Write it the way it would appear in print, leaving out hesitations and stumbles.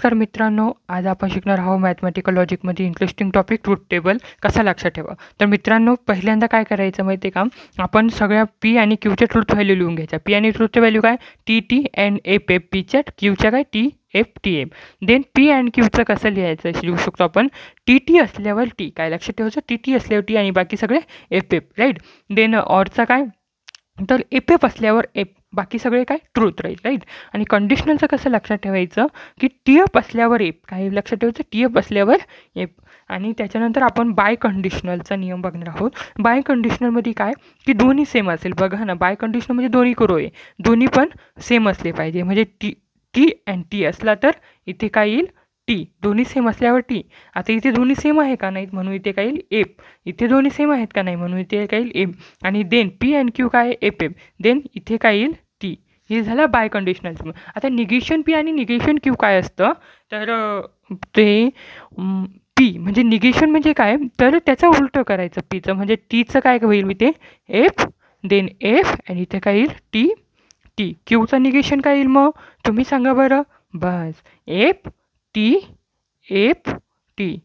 नमस्कार मित्रांनो, आज आपण शिकणार आहोत मॅथमॅटिकल लॉजिकमध्ये इंटरेस्टिंग टॉपिक ट्रूथ टेबल कसा लक्षात ठेवा. तर मित्रांनो, पहिल्यांदा काय करायचं माहिती आहे का, आपण सगळ्या पी आणि क्यूच्या ट्रूथ व्हॅल्यू लिहून घ्यायच्या. पी आणि ट्रूथच्या व्हॅल्यू काय, T T and F F, पीच्या क्यूच्या काय T F T F. Then P and क्यूचं कसं लिहायचं लिहू शकतो आपण, टी टी असल्यावर टी, काय लक्षात ठेवायचं, टी टी असल्यावर टी आणि बाकी सगळे एफ एफ, राईट. देन ऑरचा काय, तर एफ एफ असल्यावर एफ, बाकी सगळे काय ट्रूथ, राईट. आणि कंडिशनलचं कसं लक्षात ठेवायचं की टी एफ असल्यावर एफ, काय लक्षात ठेवायचं, टी एफ असल्यावर एफ. आणि त्याच्यानंतर आपण बाय कंडिशनलचा नियम बघणार आहोत. बाय कंडिशनलमध्ये काय की दोन्ही सेम असेल. बघा ना, बाय कंडिशनल म्हणजे दोन्ही करू आहे, दोन्ही पण सेम असले पाहिजे. म्हणजे टी टी अँड टी असला तर इथे काय येईल टी, दोन्ही सेम असल्यावर टी. आता इथे दोन्ही सेम आहे का नाहीत म्हणून इथे काय येईल एफ, इथे दोन्ही सेम आहेत का नाही म्हणून इथे काय येईल एफ. आणि देन पी अँड क्यू काय एफ एफ, देन इथे काय येईल टी. हे झालं बाय कंडिशनलचं. आता निगेशन पी आणि निगेशन क्यू काय असतं, तर ते पी म्हणजे निगेशन म्हणजे काय, तर त्याचं उलटं करायचं पीचं. म्हणजे टीचं काय होईल इथे एफ, देन एफ आणि इथे काय येईल टी टी. क्यूचं निगेशन काय येईल मग तुम्ही सांगा बरं. बस एफ टी एफ टी,